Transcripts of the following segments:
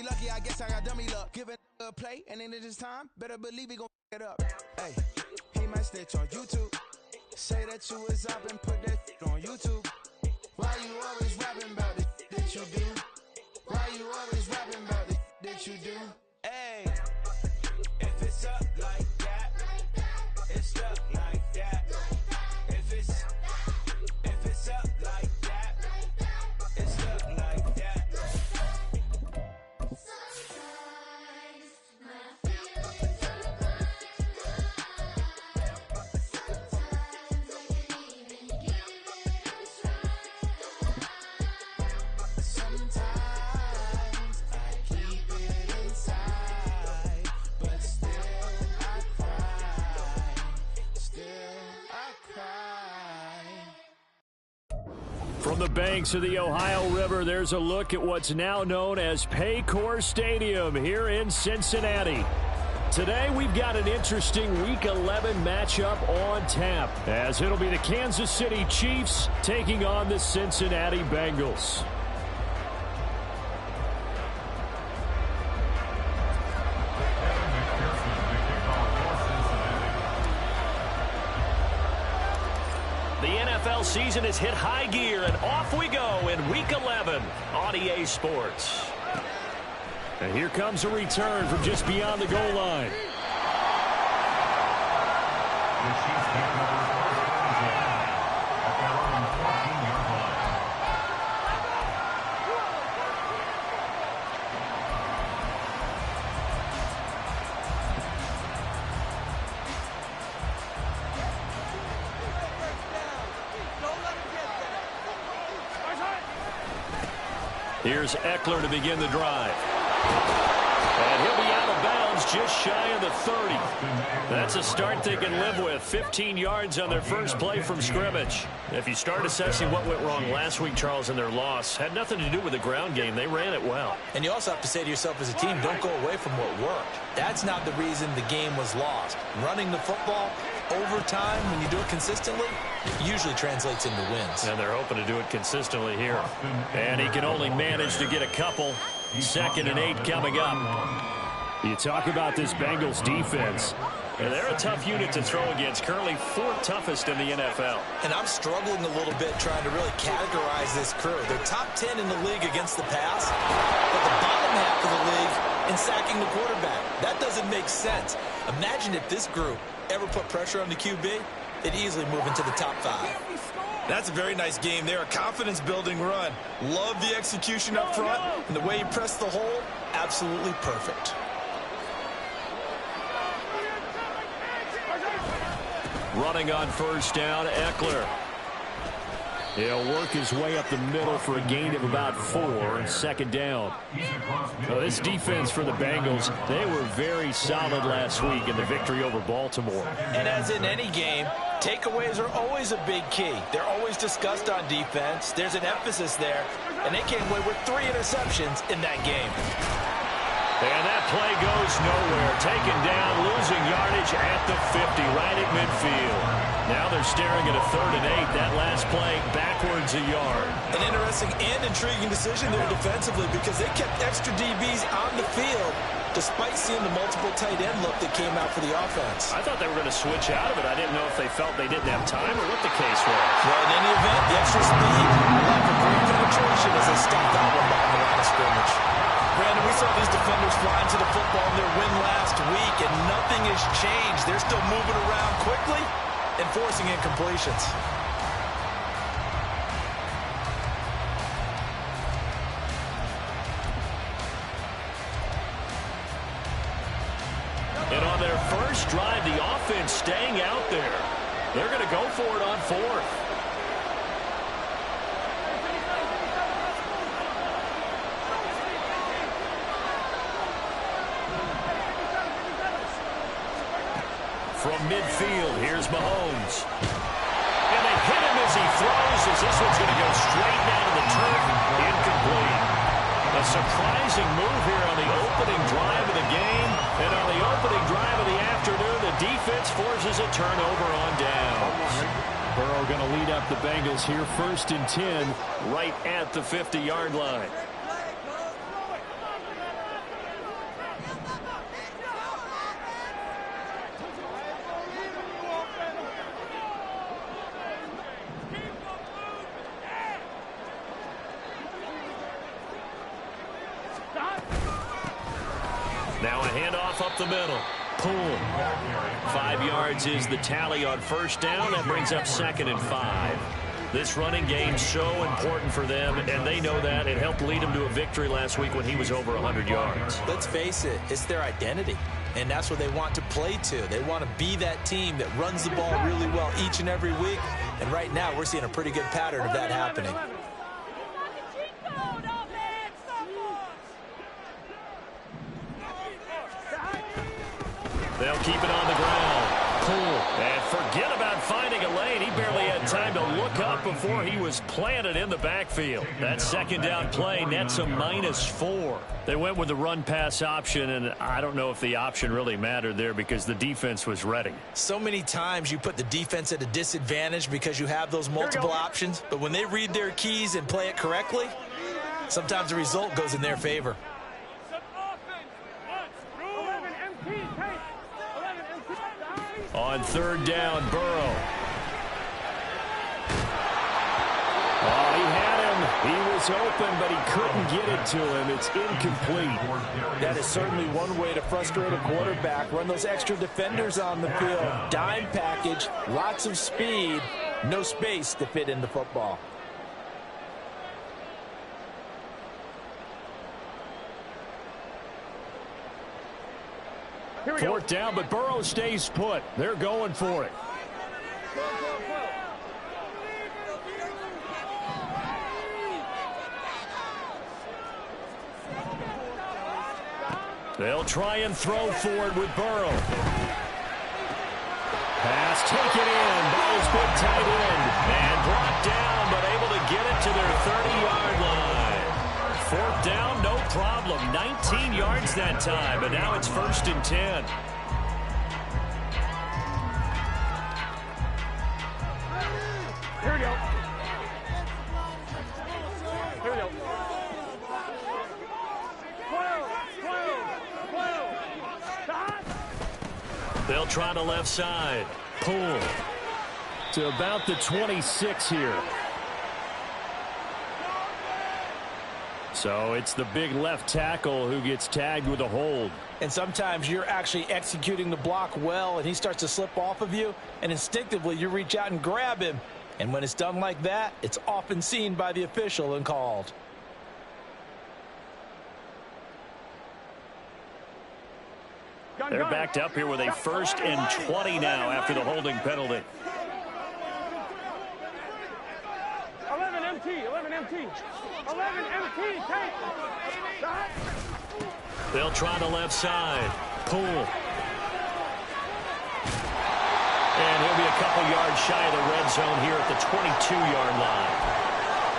lucky, I guess I got dummy luck. Give it a play, and then this time, better believe he gon' f it up. Hey, he might snitch on YouTube. Say that you was up and put that on YouTube. Why you always rapping about the that you do? Why you always rapping about the that you do? Hey, if it's up like that, it's stuck like that. If it's up like that, it's stuck like that. From the banks of the Ohio River, there's a look at what's now known as Paycor Stadium here in Cincinnati. Today, we've got an interesting Week 11 matchup on tap, as it'll be the Kansas City Chiefs taking on the Cincinnati Bengals. The NFL season has hit high gear, and off we go in Week 11 on EA Sports. And here comes a return from just beyond the goal line. Here's Eckler to begin the drive. And he'll be out of bounds just shy of the 30. That's a start they can live with. 15 yards on their first play from scrimmage. If you start assessing what went wrong last week, Charles, in their loss, had nothing to do with the ground game. They ran it well. And you also have to say to yourself as a team, don't go away from what worked. That's not the reason the game was lost. Running the football over time, when you do it consistently, it usually translates into wins. And they're hoping to do it consistently here. And he can only manage to get a couple. 2nd and 8 coming up. You talk about this Bengals defense. And they're a tough unit to throw against, currently 4th toughest in the NFL. And I'm struggling a little bit trying to really categorize this crew. They're top 10 in the league against the pass, but the bottom half of the league in sacking the quarterback. That doesn't make sense. Imagine if this group ever put pressure on the QB, they'd easily move into the top 5. That's a very nice game there, a confidence-building run. Love the execution up front, and the way he pressed the hole, absolutely perfect. Running on first down, Eckler. He'll work his way up the middle for a gain of about 4 and 2nd down. Well, this defense for the Bengals, they were very solid last week in the victory over Baltimore. And as in any game, takeaways are always a big key. They're always discussed on defense. There's an emphasis there, and they came away with 3 interceptions in that game. And that play goes nowhere. Taken down, losing yardage at the 50, right at midfield. Now they're staring at a 3rd and 8. That last play backwards a yard. An interesting and intriguing decision there defensively because they kept extra DBs on the field despite seeing the multiple tight end look that came out for the offense. I thought they were going to switch out of it. I didn't know if they felt they didn't have time or what the case was. Well, in any event, the extra speed allowed for great penetration as they stopped that one behind the line of scrimmage. Brandon, we saw these defenders flying to the football in their win last week, and nothing has changed. They're still moving around quickly and forcing incompletions. And on their first drive, the offense staying out there. They're going to go for it on 4th. From midfield, here's Mahomes. And they hit him as he throws, as this one's going to go straight down to the turf. Incomplete. A surprising move here on the opening drive of the game. And on the opening drive of the afternoon, the defense forces a turnover on downs. Burrow going to lead up the Bengals here, 1st and 10, right at the 50-yard line. Now a handoff up the middle. Poole. 5 yards is the tally on first down. That brings up 2nd and 5. This running game so important for them, and they know that. It helped lead them to a victory last week when he was over 100 yards. Let's face it, it's their identity, and that's what they want to play to. They want to be that team that runs the ball really well each and every week, and right now we're seeing a pretty good pattern of that happening. They'll keep it on the ground. Poole. And forget about finding a lane. He barely had time to look up before he was planted in the backfield. That 2nd down play nets a -4. They went with the run-pass option, and I don't know if the option really mattered there because the defense was ready. So many times you put the defense at a disadvantage because you have those multiple options, but when they read their keys and play it correctly, sometimes the result goes in their favor. On 3rd down, Burrow. Oh, he had him. He was open, but he couldn't get it to him. It's incomplete. That is certainly one way to frustrate a quarterback. Run those extra defenders on the field. Dime package, lots of speed, no space to fit in the football. Fourth down, but Burrow stays put. They're going for it. They'll try and throw forward with Burrow. Pass taken in by his big tight end. And brought down, but able to get it to their 30-yard line. 4th down, no problem. 19 yards that time, but now it's 1st and 10. Here we go. Here we go. 12. They'll try the left side. Poole to about the 26 here. So it's the big left tackle who gets tagged with a hold. And sometimes you're actually executing the block well, and he starts to slip off of you, and instinctively you reach out and grab him. And when it's done like that, it's often seen by the official and called. They're backed up here with a 1st and 20 now after the holding penalty. 11 MT, 11 MT. 11 MT, take. They'll try the left side. Poole. And he'll be a couple yards shy of the red zone here at the 22-yard line.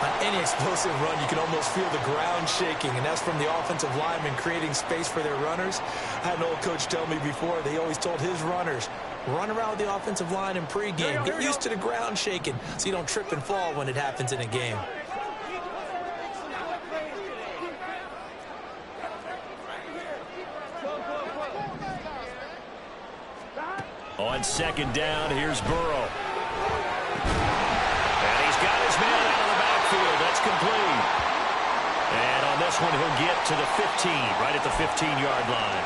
On any explosive run, you can almost feel the ground shaking, and that's from the offensive linemen creating space for their runners. I had an old coach tell me before, they always told his runners, run around the offensive line in pregame. Get used to the ground shaking so you don't trip and fall when it happens in a game. On 2nd down, here's Burrow. And he's got his man out of the backfield. That's complete. And on this one, he'll get to the 15, right at the 15-yard line.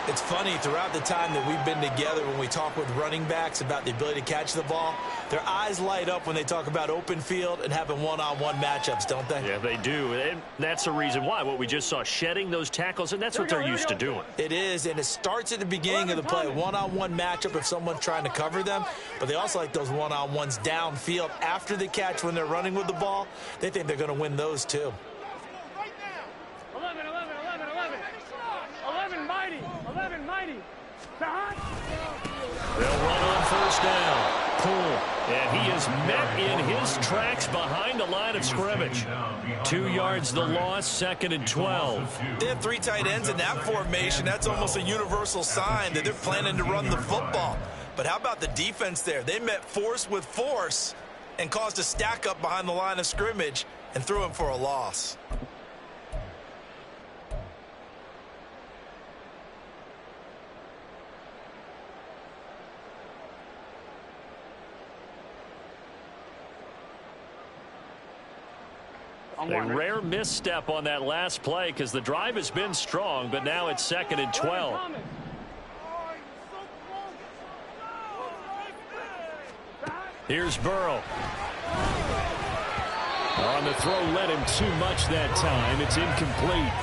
It's funny, throughout the time that we've been together, when we talk with running backs about the ability to catch the ball, their eyes light up when they talk about open field and having one-on-one matchups, don't they? Yeah, they do. And that's the reason why. What we just saw, shedding those tackles, and that's what they're used to doing. It is, and it starts at the beginning of the play. One-on-one matchup if someone's trying to cover them, but they also like those one-on-ones downfield after the catch when they're running with the ball. They think they're going to win those, too. 11, 11, 11, 11. 11 mighty, 11 mighty. They'll run on 1st down. Poole, and he is met in his tracks behind the line of scrimmage. 2 yards the loss, 2nd and 12. They have 3 tight ends in that formation. That's almost a universal sign that they're planning to run the football. But how about the defense there? They met force with force and caused a stack up behind the line of scrimmage and threw him for a loss. A rare misstep on that last play because the drive has been strong, but now it's 2nd and 12. Here's Burrow. On the throw, led him too much that time. It's incomplete.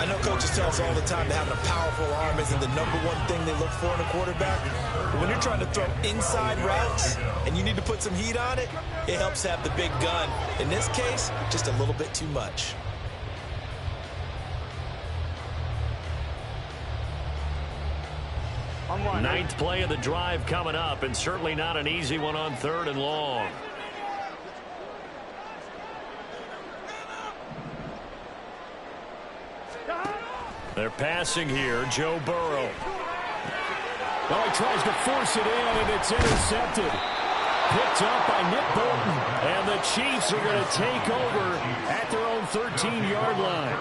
I know coaches tell us all the time that having a powerful arm isn't the #1 thing they look for in a quarterback. But when you're trying to throw inside routes and you need to put some heat on it, it helps have the big gun. In this case, just a little bit too much. Ninth play of the drive coming up, and certainly not an easy one on 3rd and long. They're passing here. Joe Burrow. Well, he tries to force it in, and it's intercepted. Picked up by Nick Bolton. And the Chiefs are going to take over at their own 13-yard line.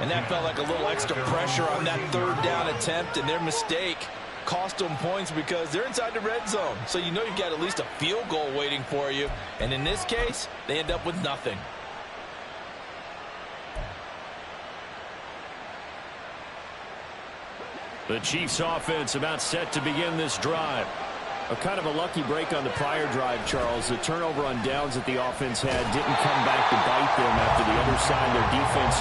And that felt like a little extra pressure on that 3rd down attempt, and their mistake cost them points because they're inside the red zone. So you know you've got at least a field goal waiting for you. And in this case, they end up with nothing. The Chiefs offense about set to begin this drive. A kind of a lucky break on the prior drive, Charles. The turnover on downs that the offense had didn't come back to bite them after the other side. Their defense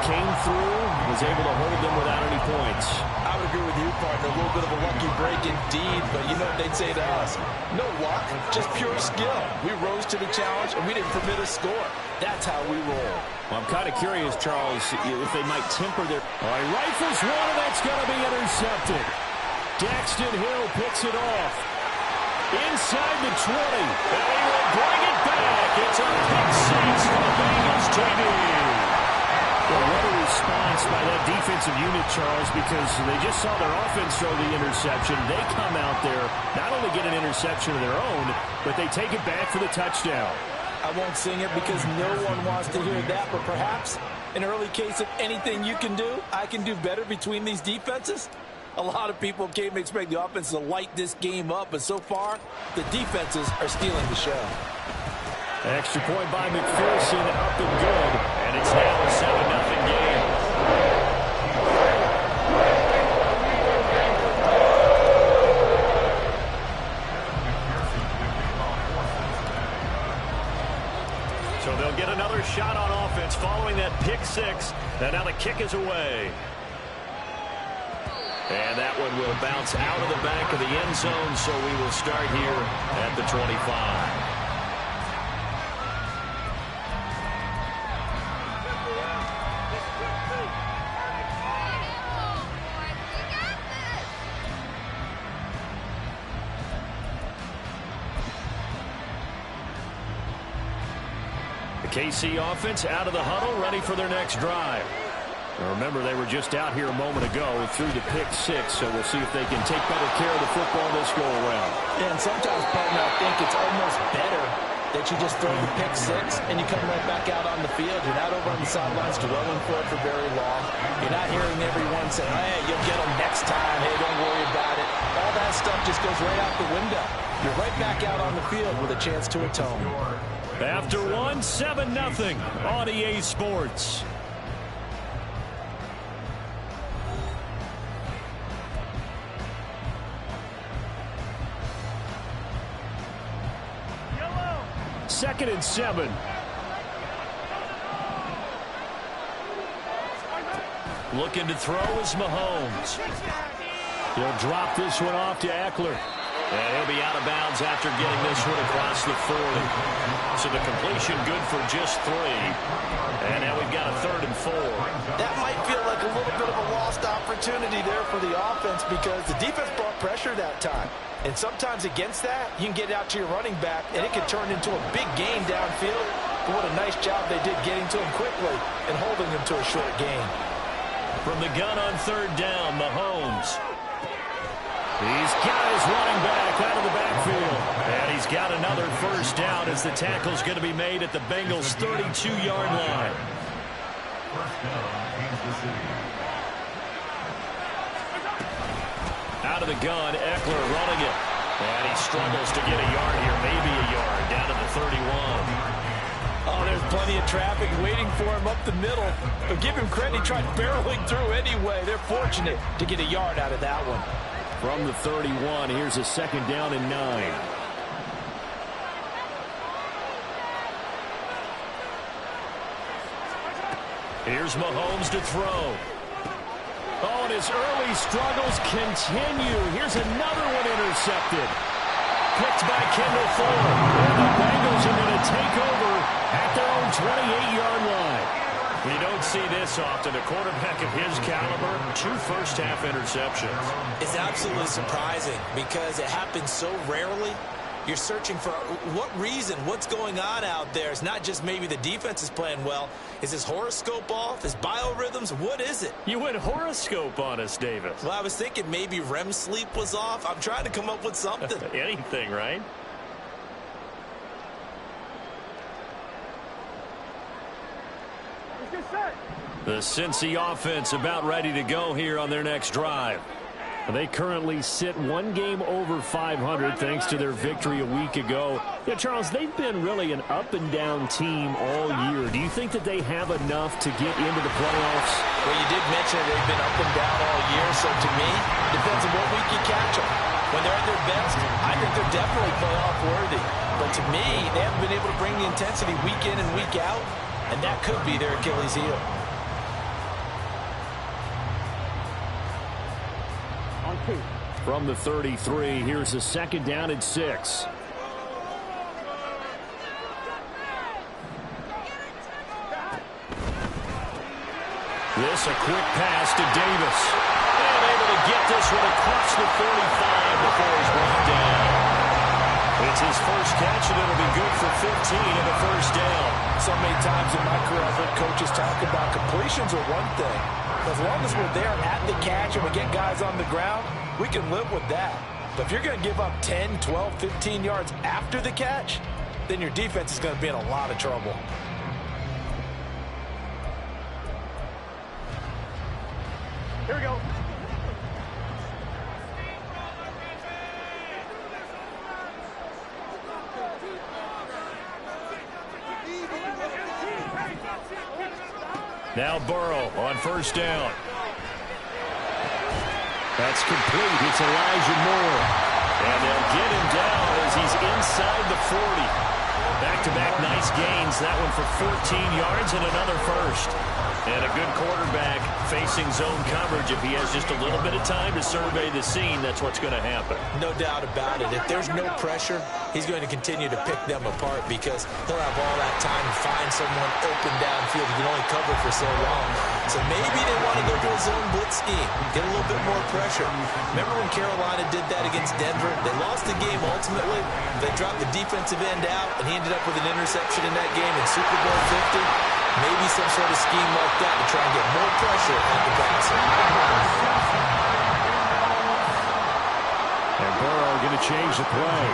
came through, was able to hold them without any points. I would agree with you, partner. A little bit of a lucky break indeed, but you know what they'd say to us? No luck, just pure skill. We rose to the challenge, and we didn't permit a score. That's how we roll. Well, I'm kind of curious, Charles, if they might temper their... All right, rifles one, and that's going to be intercepted. Daxton Hill picks it off. Inside the 20. And he will bring it back. It's a pick six for the Bengals, JB. Well, what a response by that defensive unit, Charles, because they just saw their offense throw the interception. They come out there, not only get an interception of their own, but they take it back for the touchdown. I won't sing it because no one wants to hear that, but perhaps an early case of anything you can do, I can do better between these defenses. A lot of people came to expect the offense to light this game up, but so far, the defenses are stealing the show. Extra point by McPherson, up and good, and it's now a 7-0 game. So they'll get another shot on offense following that pick six, and now the kick is away. And that one will bounce out of the back of the end zone, so we will start here at the 25. The KC offense out of the huddle, ready for their next drive. Now remember, they were just out here a moment ago through the pick six, so we'll see if they can take better care of the football this go-around. Yeah, and sometimes, partner, I think it's almost better that you just throw the pick six and you come right back out on the field. You're not over on the sidelines dwelling for it for very long. You're not hearing everyone say, hey, you'll get them next time. Hey, don't worry about it. All that stuff just goes right out the window. You're right back out on the field with a chance to atone. After one, 7-0 on EA Sports. Second and 7. Looking to throw is Mahomes. He'll drop this one off to Eckler. And he'll be out of bounds after getting this one across the 40. So the completion good for just 3. And now we've got a 3rd and 4. That might feel like a little bit of a lost opportunity there for the offense because the defense brought pressure that time. And sometimes against that, you can get out to your running back, and it can turn into a big gain downfield. But what a nice job they did getting to him quickly and holding him to a short gain. From the gun on 3rd down, Mahomes. He's got his running back out of the backfield. And he's got another first down as the tackle's going to be made at the Bengals' 32-yard line. Out of the gun, Eckler running it. And he struggles to get a yard here, maybe a yard, down to the 31. Oh, there's plenty of traffic waiting for him up the middle. But give him credit, he tried barreling through anyway. They're fortunate to get a yard out of that one. From the 31, here's a 2nd down and 9. Here's Mahomes to throw. Oh, and his early struggles continue. Here's another one intercepted. Picked by Kendall Fuller. And the Bengals are going to take over at their own 28-yard line. You don't see this often. A quarterback of his caliber, 2 first-half interceptions. It's absolutely surprising because it happens so rarely. You're searching for what reason, what's going on out there. It's not just maybe the defense is playing well. Is his horoscope off? His biorhythms? What is it? You went horoscope on us, Davis. Well, I was thinking maybe REM sleep was off. I'm trying to come up with something. Anything, right? The Cincy offense about ready to go here on their next drive. They currently sit 1 game over 500 thanks to their victory a week ago. Yeah, Charles, they've been really an up-and-down team all year. Do you think that they have enough to get into the playoffs? Well, you did mention they've been up and down all year, so to me, depends on what week you catch them. When they're at their best, I think they're definitely playoff worthy. But to me, they haven't been able to bring the intensity week in and week out, and that could be their Achilles heel. From the 33, here's a 2nd down and 6. This a quick pass to Davis. And able to get this one across the 45 before he's brought down. It's his first catch, and it'll be good for 15 and a first down. So many times in my career, I've heard coaches talk about completions are one thing. As long as we're there at the catch and we get guys on the ground, we can live with that. But if you're going to give up 10, 12, 15 yards after the catch, then your defense is going to be in a lot of trouble. Here we go. Now Burrow on first down. That's complete. It's Elijah Moore. And they'll get him down as he's inside the 40. Back-to-back nice gains. That one for 14 yards and another first. And a good quarterback facing zone coverage. If he has just a little bit of time to survey the scene, that's what's going to happen. No doubt about it. If there's no pressure, he's going to continue to pick them apart because he'll have all that time to find someone open downfield. He can only cover for so long. So maybe they want to go to a zone blitz scheme, get a little bit more pressure. Remember when Carolina did that against Denver? They lost the game ultimately. They dropped the defensive end out, and he ended up with an interception in that game in Super Bowl 50. Maybe some sort of scheme like that to try and get more pressure on the passer. And Burrow going to change the play.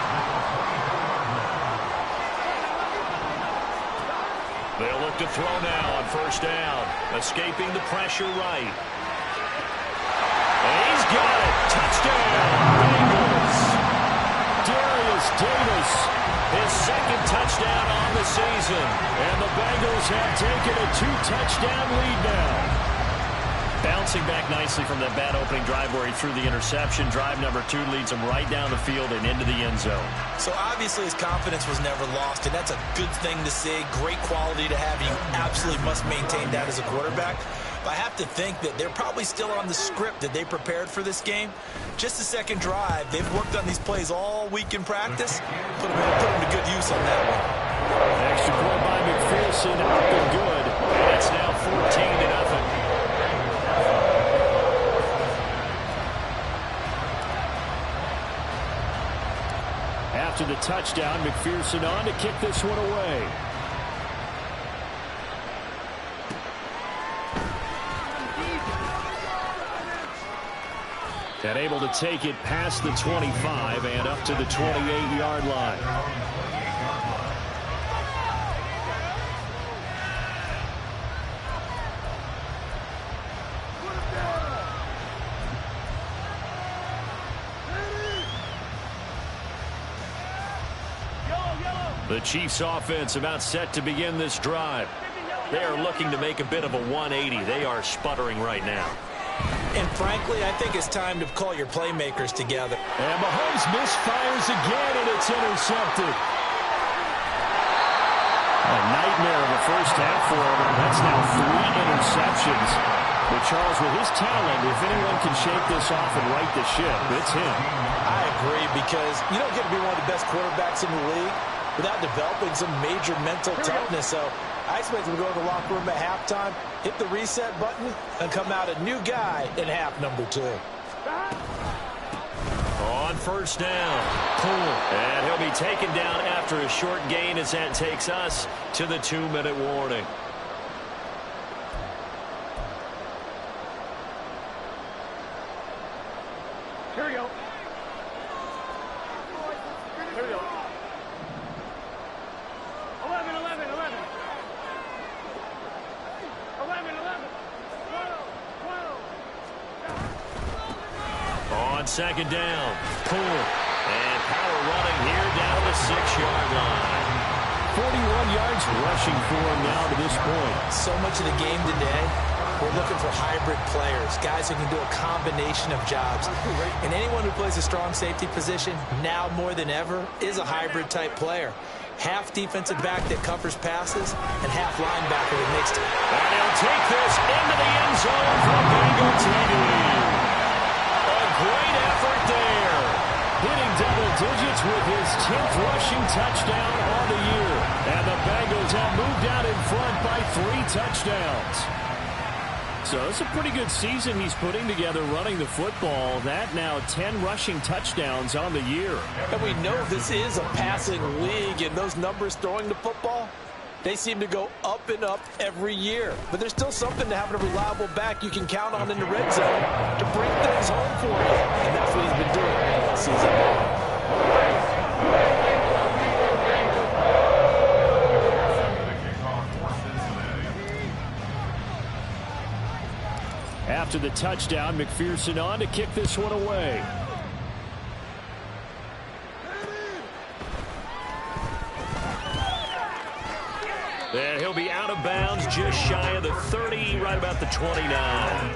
They'll look to throw now on first down. Escaping the pressure right. And he's got it. Touchdown, Bengals. Darius Davis, his 2nd touchdown on the season. And the Bengals have taken a 2-touchdown lead now. Bouncing back nicely from that bad opening drive where he threw the interception. Drive number 2 leads him right down the field and into the end zone. So obviously his confidence was never lost, and that's a good thing to see. Great quality to have. You absolutely must maintain that as a quarterback. But I have to think that they're probably still on the script that they prepared for this game. Just the 2nd drive. They've worked on these plays all week in practice. Put them to good use on that one. Extra point by McPherson, up and good. And it's now 14-0. After the touchdown, McPherson on to kick this one away. And able to take it past the 25 and up to the 28-yard line. Yellow, yellow. The Chiefs offense about set to begin this drive. They are looking to make a bit of a 180. They are sputtering right now. And frankly, I think it's time to call your playmakers together. And Mahomes misfires again, and it's intercepted. A nightmare of a first half for him. That's now 3 interceptions. But Charles, with his talent, if anyone can shake this off and right the ship, it's him. I agree, because you don't get to be one of the best quarterbacks in the league without developing some major mental toughness. So I expect him to go to the locker room at halftime, hit the reset button, and come out a new guy in half number 2. On first down, Poole. And he'll be taken down after a short gain as that takes us to the 2-minute warning. Here we go. Here we go. 11, 11, 11. 11, 11. 12, 12. On second down, Poole. And power running here down the 6-yard line. 41 yards rushing for him now to this point. So much of the game today, we're looking for hybrid players, guys who can do a combination of jobs. And anyone who plays a strong safety position, now more than ever, is a hybrid-type player. Half defensive back that covers passes, and half linebacker that makes it. And he'll take this into the end zone for a Bengal TD. A great effort there. Hitting double digits with his 10th rushing touchdown on the year. And the Bengals have moved out in front by 3 touchdowns. So it's a pretty good season he's putting together running the football. That now 10 rushing touchdowns on the year. And we know this is a passing league, and those numbers throwing the football, they seem to go up and up every year. But there's still something to having a reliable back you can count on in the red zone to bring things home for you. And that's what he's been doing all season. After the touchdown, McPherson on to kick this one away. And he'll be out of bounds just shy of the 30, right about the 29.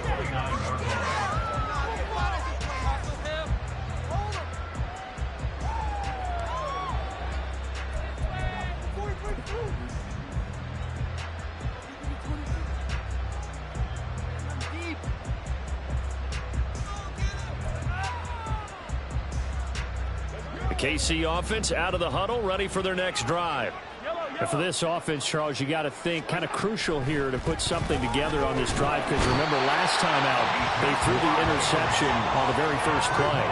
The KC offense out of the huddle, ready for their next drive. And for this offense, Charles, you got to think kind of crucial here to put something together on this drive, because remember last time out they threw the interception on the very first play.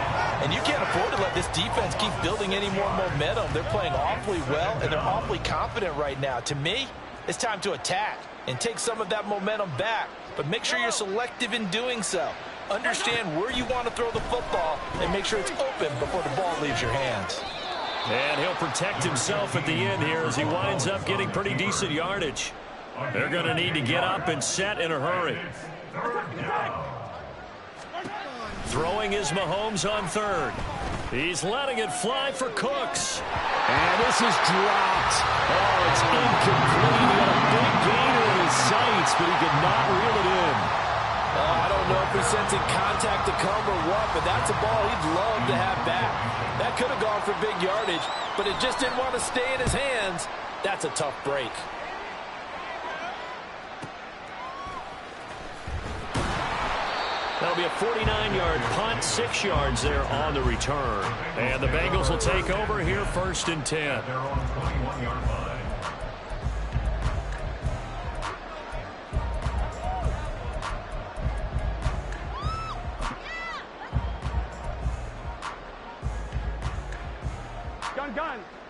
And you can't afford to let this defense keep building any more momentum. They're playing awfully well, and they're awfully confident right now. To me, it's time to attack and take some of that momentum back, but make sure you're selective in doing so. Understand where you want to throw the football and make sure it's open before the ball leaves your hands. And he'll protect himself at the end here as he winds up getting pretty decent yardage. They're going to need to get up and set in a hurry. Throwing is Mahomes on third. He's letting it fly for Cooks. And this is dropped. Oh, it's incomplete. He had a big gainer in his sights, but he could not reel it in. I don't know if he's sensing contact to come or what, but that's a ball he'd love to have back. That could have gone for big yardage, but it just didn't want to stay in his hands. That's a tough break. That'll be a 49-yard punt, 6 yards there on the return. And the Bengals will take over here, 1st and 10.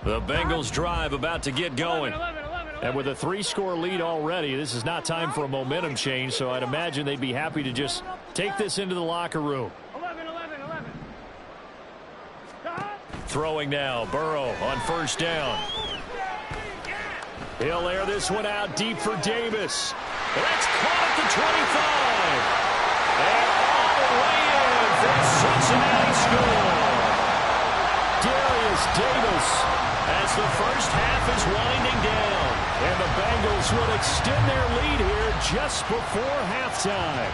The Bengals drive about to get going. And with a 3-score lead already, this is not time for a momentum change, so I'd imagine they'd be happy to just take this into the locker room. 11, 11, 11. Throwing now, Burrow on first down. He'll air this one out deep for Davis. That's caught at the 25. And all the way in for a Cincinnati score. Darius Davis has as the first half is winding down. And the Bengals will extend their lead here just before halftime.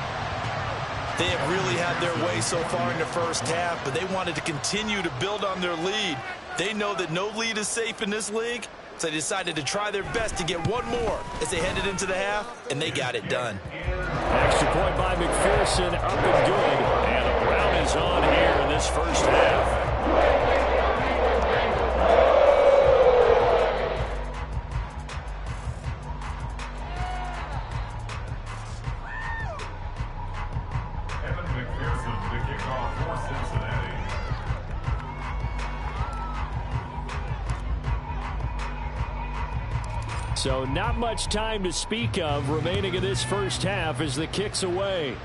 They have really had their way so far in the first half, but they wanted to continue to build on their lead. They know that no lead is safe in this league, so they decided to try their best to get one more as they headed into the half, and they got it done. Extra point by McPherson, up and good. And the Brown is on here in this first half. So not much time to speak of remaining in this first half as the kick's away.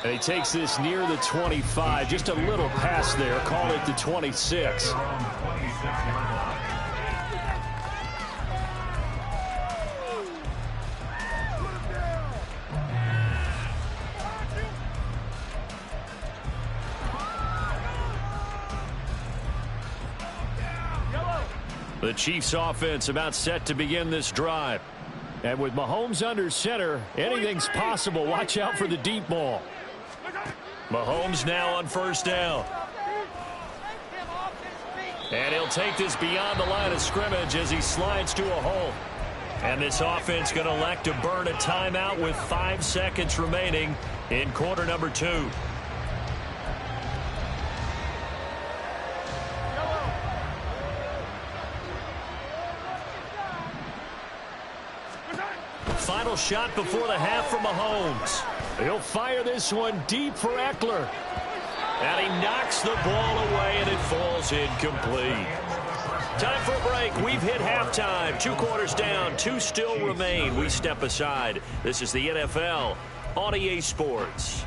And he takes this near the 25, just a little past there, call it the 26. The Chiefs offense about set to begin this drive. And with Mahomes under center, anything's possible. Watch out for the deep ball. Mahomes now on first down. And he'll take this beyond the line of scrimmage as he slides to a hole. And this offense going to elect to burn a timeout with 5 seconds remaining in quarter number 2. Final shot before the half from Mahomes. He'll fire this one deep for Eckler. And he knocks the ball away, and it falls incomplete. Time for a break. We've hit halftime. 2 quarters down. 2 still remain. We step aside. This is the NFL on EA Sports.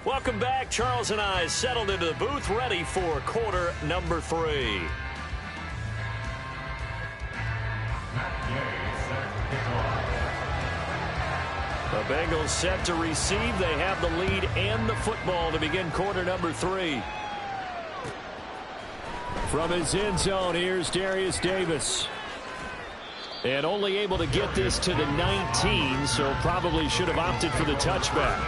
Welcome back. Charles and I settled into the booth, ready for quarter number 3. The Bengals set to receive. They have the lead and the football to begin quarter number 3. From his end zone, here's Darius Davis. And only able to get this to the 19, so probably should have opted for the touchback.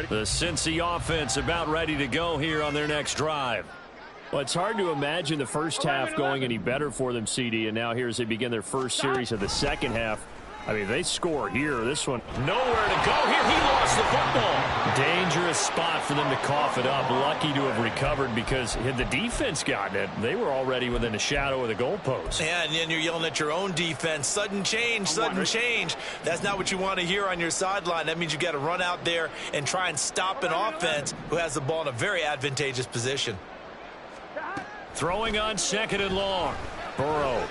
The Cincy offense about ready to go here on their next drive. Well, it's hard to imagine the first half going any better for them, CD, and now here as they begin their first series of the second half. I mean, they score here. This one, nowhere to go here. He lost the football. Dangerous spot for them to cough it up. Lucky to have recovered because had the defense gotten it, they were already within the shadow of the goalpost. Yeah, and then you're yelling at your own defense. Sudden change, sudden change. That's not what you want to hear on your sideline. That means you got to run out there and try and stop an offense who has the ball in a very advantageous position. Throwing on second and long. Burrow.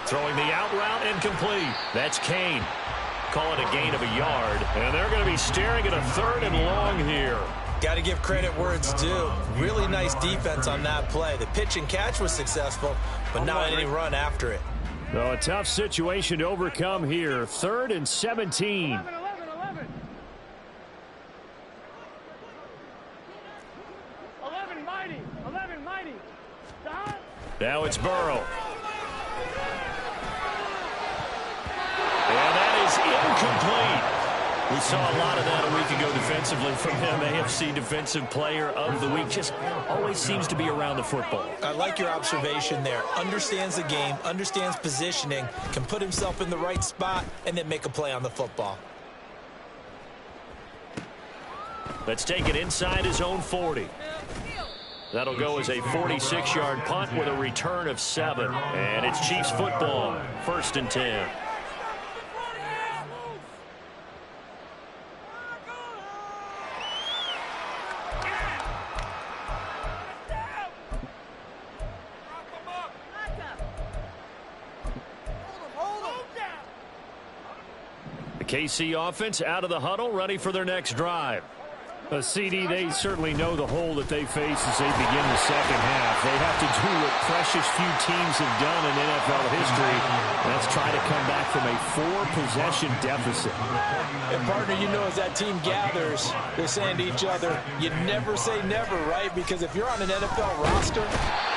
Throwing the out route incomplete. That's Kane. Call it a gain of a yard. And they're going to be staring at a 3rd and long here. Got to give credit where it's due. Really nice defense on that play. The pitch and catch was successful, but not any run after it. So a tough situation to overcome here. 3rd and 17. 11. Mighty. Now it's Burrow. And that is incomplete. We saw a lot of that a week ago defensively from him. AFC Defensive Player of the Week. Just always seems to be around the football. I like your observation there. Understands the game, understands positioning, can put himself in the right spot, and then make a play on the football. Let's take it inside his own 40. That'll go as a 46-yard punt with a return of 7. And it's Chiefs football. 1st and 10. KC offense out of the huddle, ready for their next drive. CD, they certainly know the hole that they face as they begin the second half. They have to do what precious few teams have done in NFL history. That's try to come back from a 4-possession deficit. And, partner, you know, as that team gathers, they're saying to each other, you never say never, right? Because if you're on an NFL roster,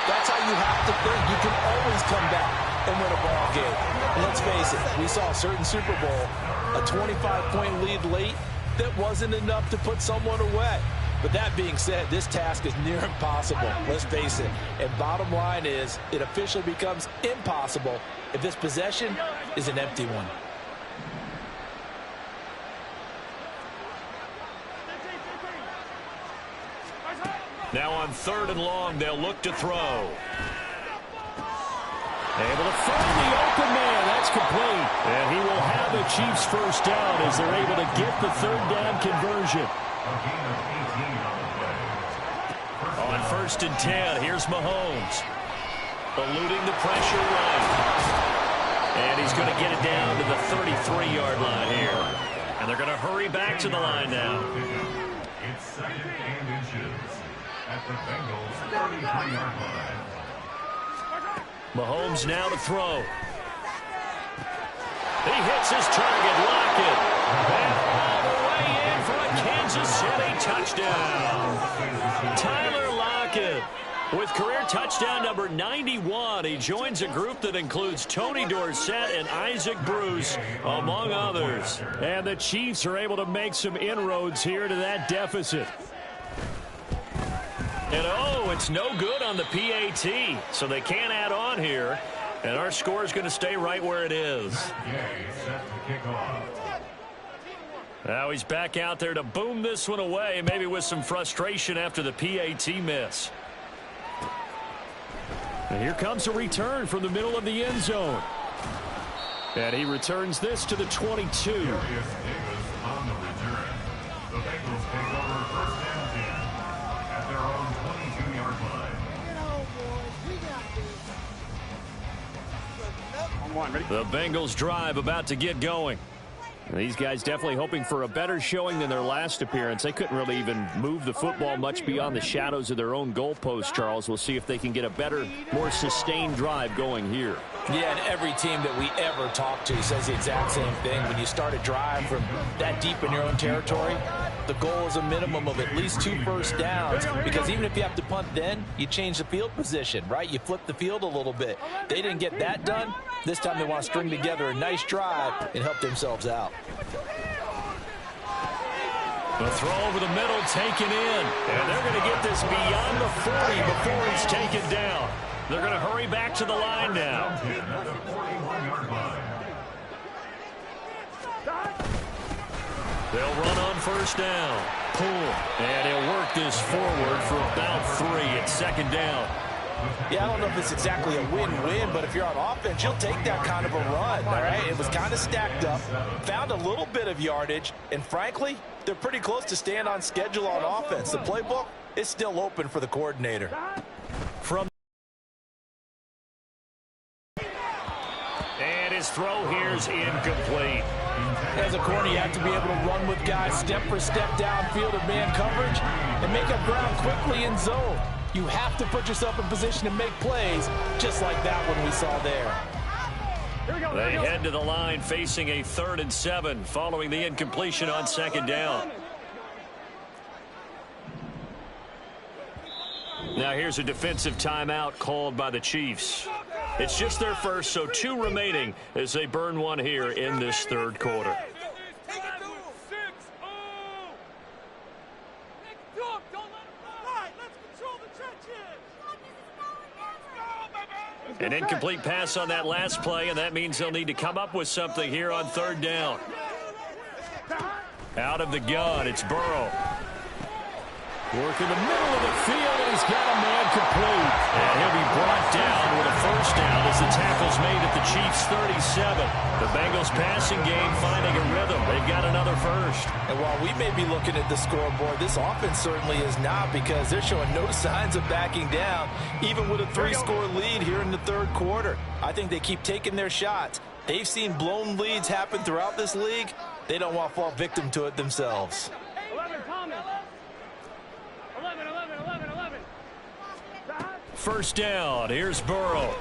that's how you have to think. You can always come back and win a ball game. And let's face it, we saw a certain Super Bowl, a 25-point lead late, that wasn't enough to put someone away. But that being said, this task is near impossible, let's face it. And bottom line is, it officially becomes impossible if this possession is an empty one. Now on 3rd and long, they'll look to throw. Able to find the open man. That's complete. And he will have the Chiefs first down as they're able to get the 3rd down conversion. On 1st and 10, here's Mahomes. Eluding the pressure right. And he's going to get it down to the 33-yard line here. And they're going to hurry back to the line now. It's 2nd and inches at the Bengals' 33-yard line. Mahomes now to throw. He hits his target, Lockett. And all the way in for a Kansas City touchdown. Tyler Lockett with career touchdown number 91. He joins a group that includes Tony Dorsett and Isaac Bruce, among others. And the Chiefs are able to make some inroads here to that deficit. And oh, it's no good on the PAT, so they can't add on here. And our score is going to stay right where it is. Now he's back out there to boom this one away, maybe with some frustration after the PAT miss. And here comes a return from the middle of the end zone. And he returns this to the 22. On the return. The Bengals take over 1st and 10 at their own 22-yard line. The Bengals drive about to get going. These guys definitely hoping for a better showing than their last appearance. They couldn't really even move the football much beyond the shadows of their own goalpost, Charles. We'll see if they can get a better, more sustained drive going here. Yeah, and every team that we ever talk to says the exact same thing. When you start a drive from that deep in your own territory, the goal is a minimum of at least 2 first downs, because even if you have to punt then, you change the field position, right? You flip the field a little bit. They didn't get that done. This time they want to string together a nice drive and help themselves out. The throw over the middle taken in, and they're going to get this beyond the 40 before he's taken down. They're going to hurry back to the line now. They'll run on 1st down. Pull, and he'll work this forward for about 3 at 2nd down. Yeah, I don't know if it's exactly a win-win, but if you're on offense, you'll take that kind of a run, all right? It was kind of stacked up, found a little bit of yardage, and frankly, they're pretty close to staying on schedule on offense. The playbook is still open for the coordinator. And his throw here is incomplete. As a corner, you have to be able to run with guys step for step downfield of man coverage and make up ground quickly in zone. You have to put yourself in position to make plays, just like that one we saw there. They head to the line facing a 3rd and 7 following the incompletion on 2nd down. Now here's a defensive timeout called by the Chiefs. It's just their first, so 2 remaining as they burn one here in this 3rd quarter. An incomplete pass on that last play, and that means they'll need to come up with something here on 3rd down. Out of the gun, it's Burrow. Work in the middle of the field, and he's got a man complete. And he'll be brought down with a 1st down as the tackle's made at the Chiefs' 37. The Bengals passing game finding a rhythm. They've got another 1st. And while we may be looking at the scoreboard, this offense certainly is not, because they're showing no signs of backing down, even with a 3-score lead here in the 3rd quarter. I think they keep taking their shots. They've seen blown leads happen throughout this league. They don't want to fall victim to it themselves. 11, Thomas. 11. First down. Here's Burrow.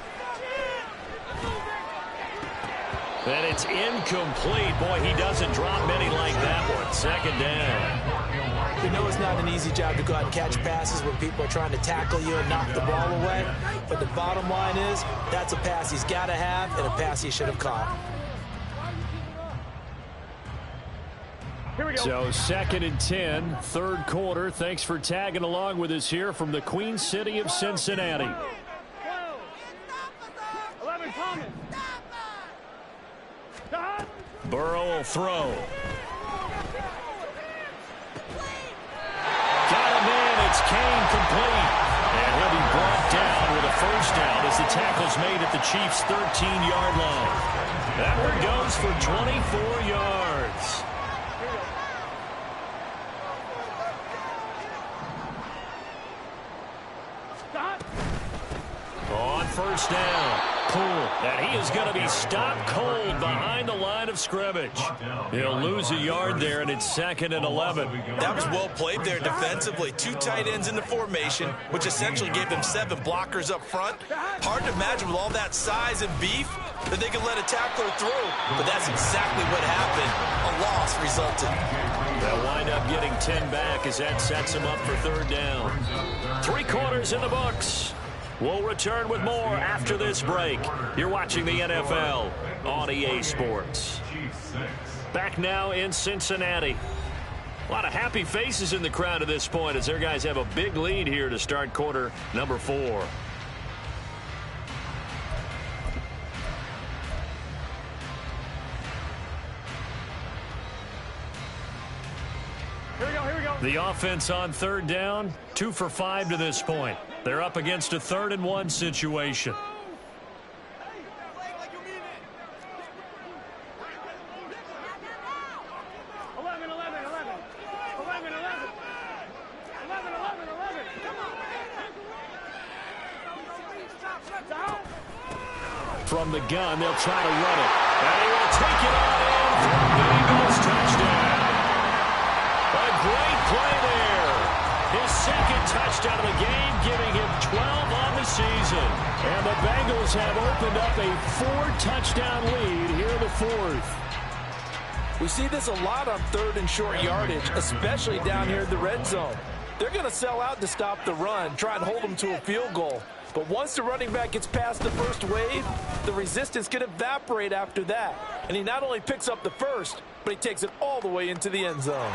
And it's incomplete. Boy, he doesn't drop many like that one. Second down. We know it's not an easy job to go out and catch passes when people are trying to tackle you and knock the ball away. But the bottom line is, that's a pass he's got to have and a pass he should have caught. Here we go. So 2nd and 10, third quarter. Thanks for tagging along with us here from the Queen City of Cincinnati. 11, Thomas. Burrow will throw. Got him in. It's Kane complete. And he'll be brought down with a first down as the tackle's made at the Chiefs' 13-yard line. That one goes for 24 yards. On first down, Poole, and he is going to be stopped cold behind the line of scrimmage. He'll lose a yard there, and it's 2nd and 11. That was well played there defensively. 2 tight ends in the formation, which essentially gave them 7 blockers up front. Hard to imagine with all that size and beef that they could let a tackler through, but that's exactly what happened. A loss resulted. They'll wind up getting 10 back as that sets them up for 3rd down. 3 quarters in the books. We'll return with more after this break. You're watching the NFL on EA Sports. Back now in Cincinnati. A lot of happy faces in the crowd at this point as their guys have a big lead here to start quarter number 4. Here we go. The offense on 3rd down, 2 for 5 to this point. They're up against a 3rd and 1 situation. From the gun, they'll try to run it. And he will take it on in for the Eagles touchdown. A great play there. His 2nd touchdown of the game, giving him 12 on the season. And the Bengals have opened up a 4-touchdown lead here in the 4th. We see this a lot on 3rd and short yardage, especially down here in the red zone. They're going to sell out to stop the run, try and hold them to a field goal. But once the running back gets past the first wave, the resistance can evaporate after that. And he not only picks up the first, but he takes it all the way into the end zone.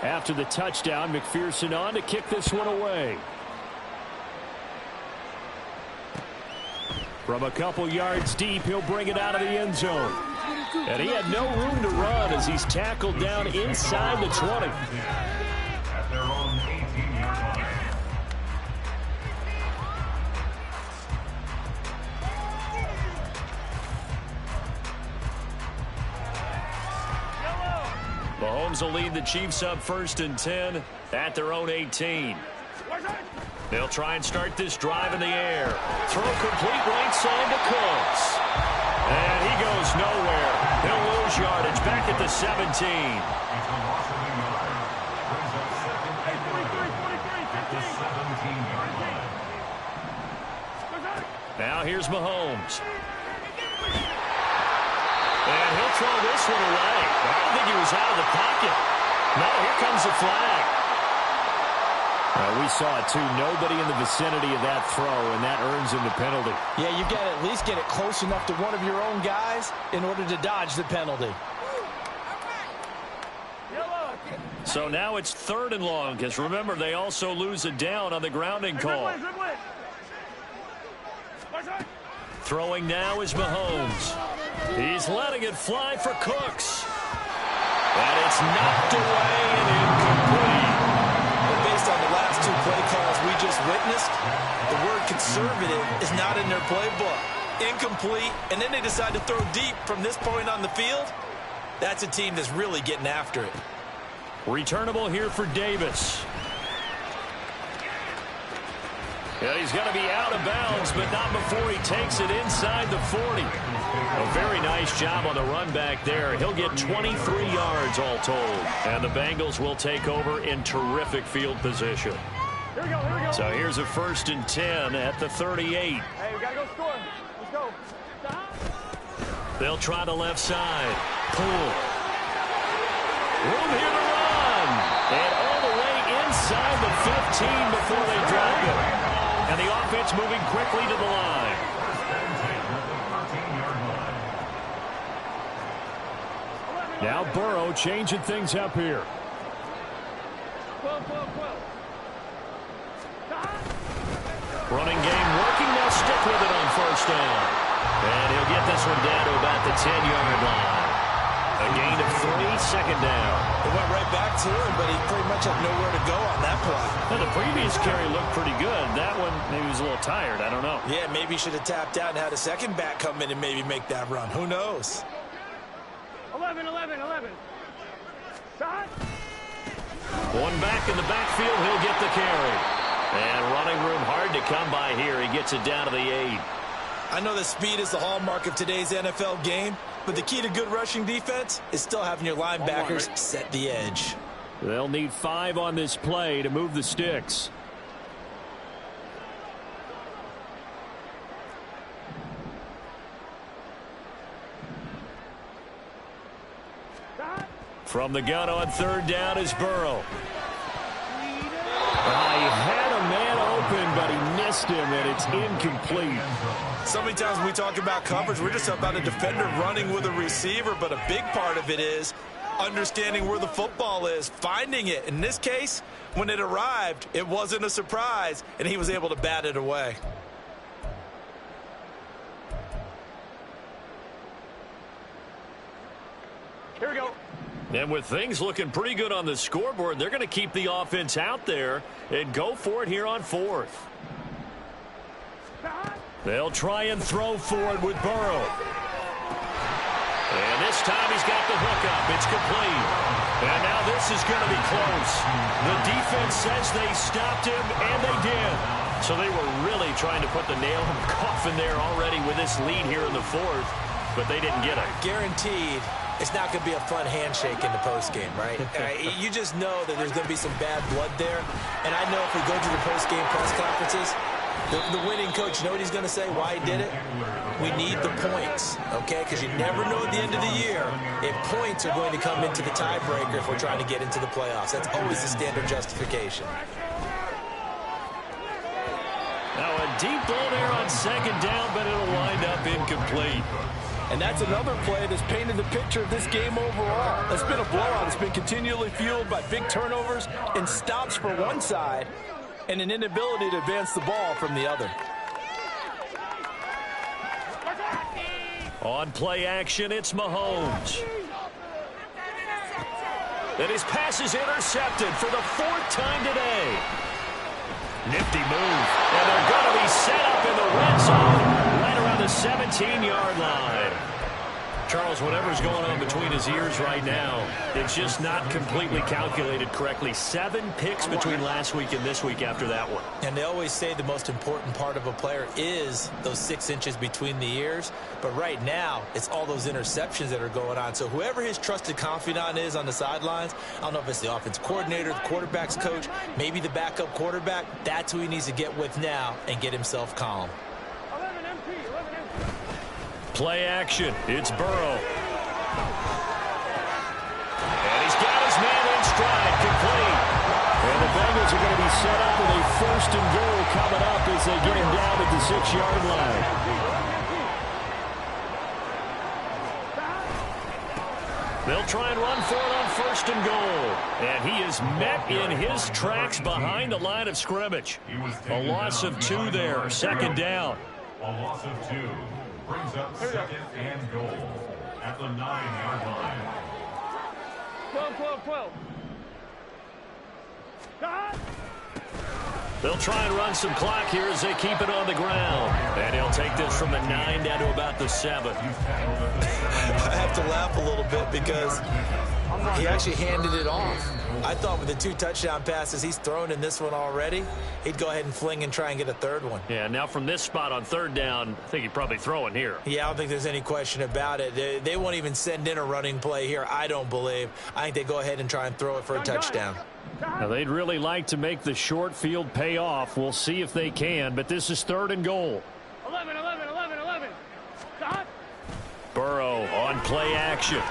After the touchdown, McPherson on to kick this one away. From a couple yards deep, he'll bring it out of the end zone. And he had no room to run as he's tackled down inside the 20. At their own 18-yard line. Mahomes will lead the Chiefs up 1st and 10 at their own 18. They'll try and start this drive in the air. Throw complete right side to Cooks. And he goes nowhere. He'll lose yardage back at the 17. It's a loss of a yard. Brings up 2nd and 11 at the 17-yard line. Now here's Mahomes. And he'll throw this one away. I don't think he was out of the pocket. No, here comes the flag. We saw it, too. Nobody in the vicinity of that throw, and that earns him the penalty. Yeah, you got to at least get it close enough to one of your own guys in order to dodge the penalty. So now it's 3rd and long, because remember, they also lose a down on the grounding call. Throwing now is Mahomes. He's letting it fly for Cooks. And it's knocked away and incomplete. Based on the last 2 play calls we just witnessed, the word conservative is not in their playbook. Incomplete, and then they decide to throw deep from this point on the field. That's a team that's really getting after it. Returnable here for Davis. And he's going to be out of bounds, but not before he takes it inside the 40. A very nice job on the run back there. He'll get 23 yards all told. And the Bengals will take over in terrific field position. Here we go. So here's a 1st and 10 at the 38. Hey, we got to go score. Let's go. They'll try the left side. Pull. Room here to run. And all the way inside the 15 before they drop it. And the offense moving quickly to the line. Now Burrow changing things up here. 12. Running game working. They'll stick with it on 1st down. And he'll get this one down to about the 10-yard line. A gain of 3, 2nd down. It went right back to him, but he pretty much had nowhere to go on that play. Now, the previous carry looked pretty good. That one, maybe he was a little tired. I don't know. Yeah, maybe he should have tapped out and had a second back come in and maybe make that run. Who knows? 11. Shot. One back in the backfield. He'll get the carry. And running room hard to come by here. He gets it down to the 8. I know that speed is the hallmark of today's NFL game, but the key to good rushing defense is still having your linebackers set the edge. They'll need 5 on this play to move the sticks. From the gun on 3rd down is Burrow. He had a man open, but he missed him, and it's incomplete. So many times when we talk about coverage, we're just about a defender running with a receiver, but a big part of it is understanding where the football is, finding it. In this case, when it arrived, it wasn't a surprise, and he was able to bat it away. Here we go. And with things looking pretty good on the scoreboard, they're going to keep the offense out there and go for it here on 4th. They'll try and throw for it with Burrow. And this time he's got the hook up. It's complete. And now this is going to be close. The defense says they stopped him, and they did. So they were really trying to put the nail in the coffin there already with this lead here in the 4th, but they didn't get it. Guaranteed. It's not going to be a fun handshake in the postgame, right? You just know that there's going to be some bad blood there. And I know if we go to the postgame press conferences, the winning coach, you know what he's going to say, why he did it? We need the points, okay? Because you never know at the end of the year if points are going to come into the tiebreaker if we're trying to get into the playoffs. That's always the standard justification. Now a deep ball there on 2nd down, but it'll wind up incomplete. And that's another play that's painted the picture of this game overall. It's been a blowout. It's been continually fueled by big turnovers and stops for one side and an inability to advance the ball from the other. On play action, it's Mahomes. And his pass is intercepted for the 4th time today. Nifty move. And they're going to be set up in the red zone right around the 17-yard line. Charles, whatever's going on between his ears right now, it's just not completely calculated correctly. 7 picks between last week and this week after that one. And they always say the most important part of a player is those 6 inches between the ears. But right now, it's all those interceptions that are going on. So whoever his trusted confidant is on the sidelines, I don't know if it's the offense coordinator, the quarterback's coach, maybe the backup quarterback, that's who he needs to get with now and get himself calm. 11 MP. Play action. It's Burrow. And he's got his man in stride, complete. And the Bengals are going to be set up with a 1st and goal coming up as they get him down at the 6-yard line. They'll try and run for it on 1st and goal. And he is met in his tracks behind the line of scrimmage. A loss of 2 there. 2nd down. A loss of 2 brings up 2nd and goal at the 9-yard line. 12. Shot. They'll try and run some clock here as they keep it on the ground. And he'll take this from the 9 down to about the 7. I have to laugh a little bit because he actually handed it off. I thought with the 2 touchdown passes he's thrown in this one already, he'd go ahead and fling and try and get a third one. Yeah, now from this spot on 3rd down, I think he'd probably throw in here. Yeah, I don't think there's any question about it. They won't even send in a running play here, I don't believe. I think they go ahead and try and throw it for a touchdown. Now, they'd really like to make the short field pay off. We'll see if they can, but this is 3rd and goal. 11. Stop. Burrow on play action.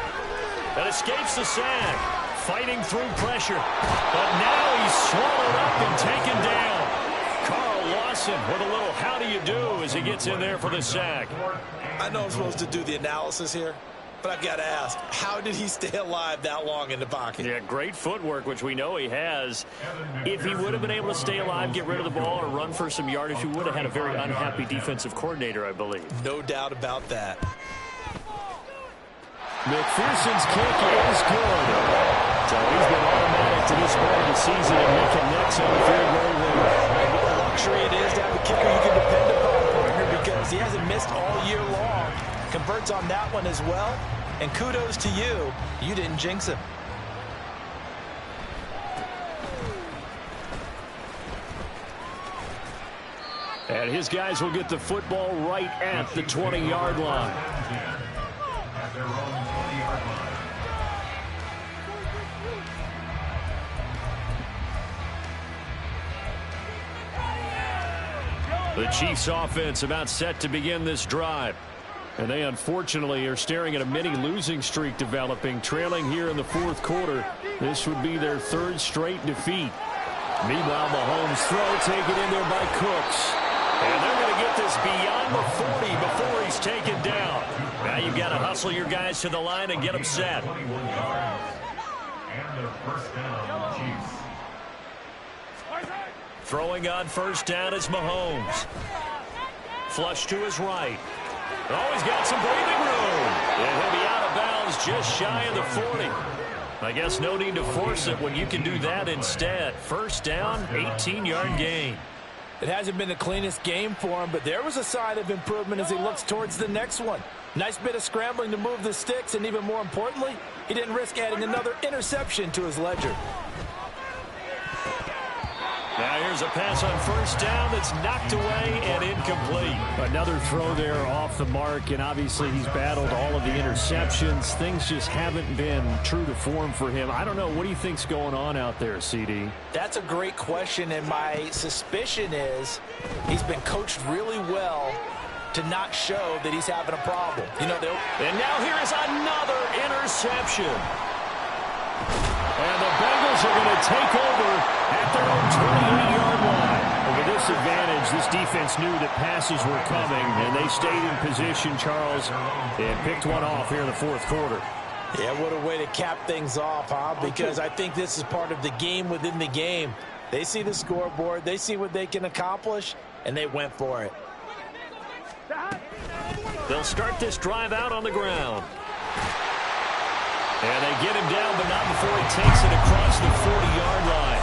That escapes the sack. Fighting through pressure. But now he's swallowed up and taken down. Carl Lawson with a little how do you do as he gets in there for the sack. I know I'm supposed to do the analysis here, but I've got to ask, how did he stay alive that long in the pocket? Yeah, great footwork, which we know he has. If he would have been able to stay alive, get rid of the ball, or run for some yardage, he would have had a very unhappy defensive coordinator, I believe. No doubt about that. McPherson's kick is good. So he's been automatic to this part of the season and making nets on the field goal range. What a luxury it is to have a kicker you can depend upon, partner, because he hasn't missed all year long. Converts on that one as well. And kudos to you. You didn't jinx him. And his guys will get the football right at the 20-yard line. At their own 20-yard line. The Chiefs offense about set to begin this drive. And they unfortunately are staring at a mini losing streak developing, trailing here in the 4th quarter. This would be their 3rd straight defeat. Meanwhile, Mahomes' throw taken in there by Cooks. And they're going to get this beyond the 40 before he's taken down. Now you've got to hustle your guys to the line and get them set. 21 yards. And a first down, Chiefs. Throwing on 1st down is Mahomes. Flush to his right. Oh, he's got some breathing room. And he'll be out of bounds just shy of the 40. I guess no need to force it when you can do that instead. 1st down, 18-yard gain. It hasn't been the cleanest game for him, but there was a sign of improvement as he looks towards the next one. Nice bit of scrambling to move the sticks, and even more importantly, he didn't risk adding another interception to his ledger. Now here's a pass on 1st down that's knocked away and incomplete. Another throw there off the mark, and obviously he's battled all of the interceptions. Things just haven't been true to form for him. I don't know. What do you think's going on out there, CD? That's a great question, and my suspicion is he's been coached really well to not show that he's having a problem. You know, and now here is another interception. And the Bengals are going to take over at their own 28-yard line. And with this advantage, this defense knew that passes were coming, and they stayed in position, Charles, and picked one off here in the 4th quarter. Yeah, what a way to cap things off, huh? Because I think this is part of the game within the game. They see the scoreboard, they see what they can accomplish, and they went for it. They'll start this drive out on the ground. And they get him down, but not before he takes it across the 40-yard line.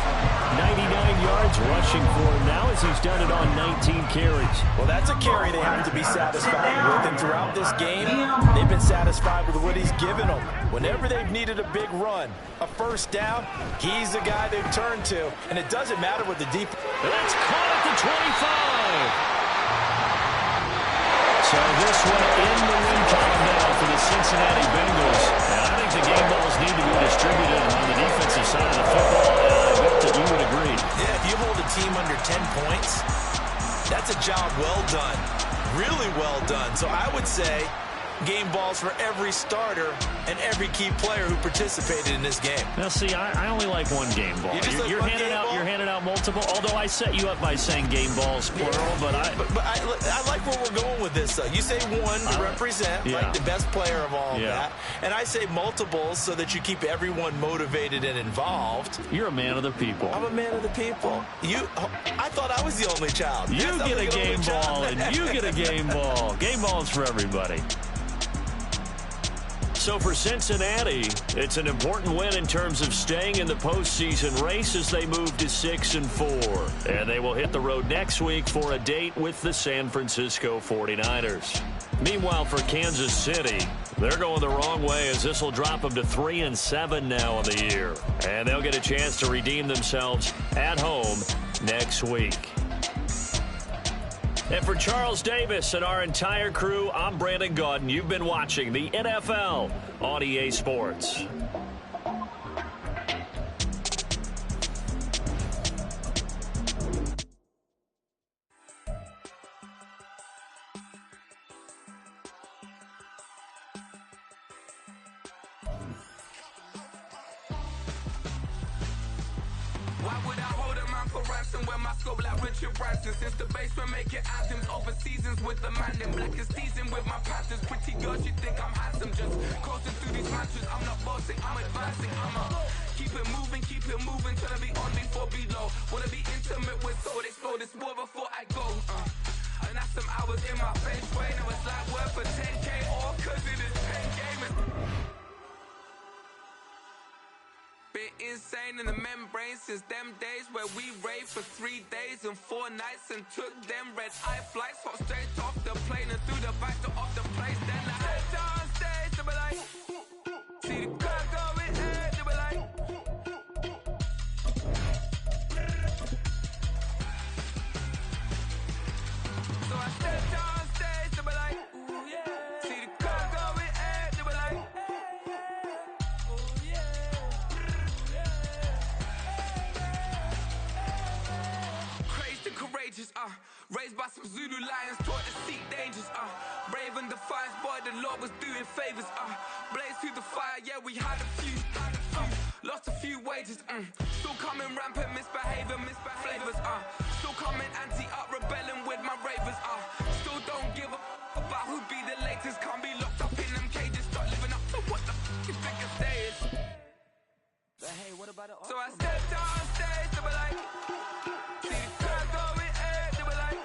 99 yards rushing for him now as he's done it on 19 carries. Well, that's a carry they have to be satisfied with. And throughout this game, they've been satisfied with what he's given them. Whenever they've needed a big run, a 1st down, he's the guy they've turned to. And it doesn't matter what the deep. That's caught at the 25. So this one in the win column now for the Cincinnati Bengals. And I think the game balls need to be distributed on the defensive side of the football. And I bet that you would agree. Yeah, if you hold a team under 10 points, that's a job well done. Really well done. So I would say game balls for every starter and every key player who participated in this game. Now, see, I only like one game ball. You're handing out multiple. Although I set you up by saying game balls plural, but I like where we're going with this. Though you say one to represent like the best player of all of that, and I say multiples so that you keep everyone motivated and involved. You're a man of the people. I'm a man of the people. I thought I was the only child. You get a game ball, and you get a game ball. Game balls for everybody. So for Cincinnati, it's an important win in terms of staying in the postseason race as they move to 6-4. And they will hit the road next week for a date with the San Francisco 49ers. Meanwhile, for Kansas City, They're going the wrong way as this will drop them to 3-7 now on the year. And they'll get a chance to redeem themselves at home next week. And for Charles Davis and our entire crew, I'm Brandon Gaudin. You've been watching the NFL on EA Sports. Why would I hold a man for ransom when my scope like Richard Branson? Since the basement making anthems over seasons with the man in black is teasing with my Panthers. Pretty girls, you think I'm handsome, just coasting through these matches. I'm not bossing, I'm advancing. I'ma keep it moving, trying to be on before below. Wanna be intimate with soul, explode this war before I go. And that's some hours in my face, way. Now it's like work for 10K, all cause it is 10 gamers. Been insane in the membrane since them days where we raved for 3 days and 4 nights and took them red-eye flights, hop straight off the plane and through the back door of the place. Then I head down stage to be like, see the crowd going head to be like. So I step down stage to be like, ooh yeah. See the crowd going head to be like, ooh yeah. Crazed and courageous, raised by some Zulu lions, taught to seek dangers, brave and defiant, boy, the Lord was doing favors, blaze through the fire, yeah, we had a few, lost a few wages, still coming rampant, misbehavior, flavors, still coming anti-up, rebelling with my ravers, still don't give a about who be the latest, can't be locked up in them cages, start living up to what the you think a day is. But hey, what about it? So I stepped down stage to be like, see the crowd going head to be like.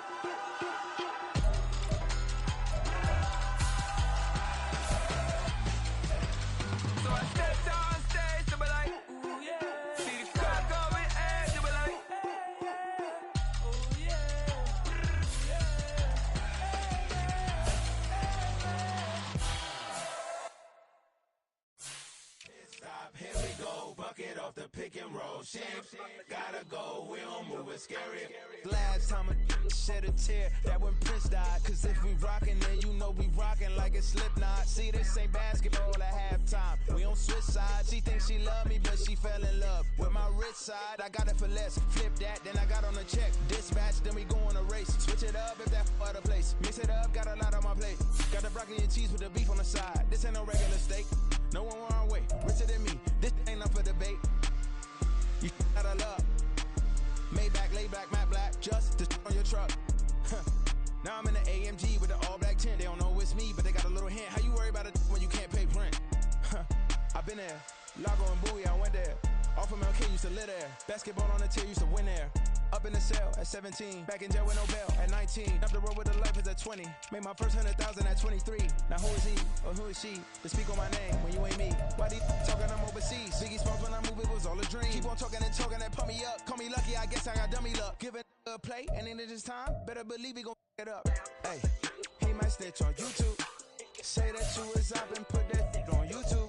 So I stepped down stage to be like, ooh yeah. See the crowd going head to be like, ooh yeah. Stop, here we go, bucket off the pick and roll. Shit, gotta go, we don't move it scary. Last time a shed a tear, that when Prince died. Cause if we rockin', then you know we rockin' like a Slipknot. See, this ain't basketball at halftime. We on switch sides. She thinks she love me, but she fell in love with my rich side. I got it for less, flip that, then I got on a check. Dispatch, then we go on a race. Switch it up if that other place. Mix it up, got a lot on my plate. Got the broccoli and cheese with the beef on the side. This ain't no regular steak. No one wrong way, richer than me. This ain't up for debate. You out of luck. Maybach, lay back, matte black, just to on your truck. Now I'm in the AMG with the all black tint. They don't know it's me, but they got a little hint. How you worry about it when you can't pay rent? I've been there. Lago and Bowie, I went there. Off of MLK, used to live there. Basketball on the tier, used to win there. Up in the cell at 17. Back in jail with no bail at 19. Up the road with the life is at 20. Made my first 100,000 at 23. Now who is he or who is she to speak on my name when you ain't me? Why these talking I'm overseas? Biggie Smalls when I move it was all a dream. Keep on talking and pump me up. Call me lucky, I guess I got dummy luck. Give it a play and then it's time. Better believe he gon' it up. Hey, he might snitch on YouTube. Say that you was up and put that on YouTube.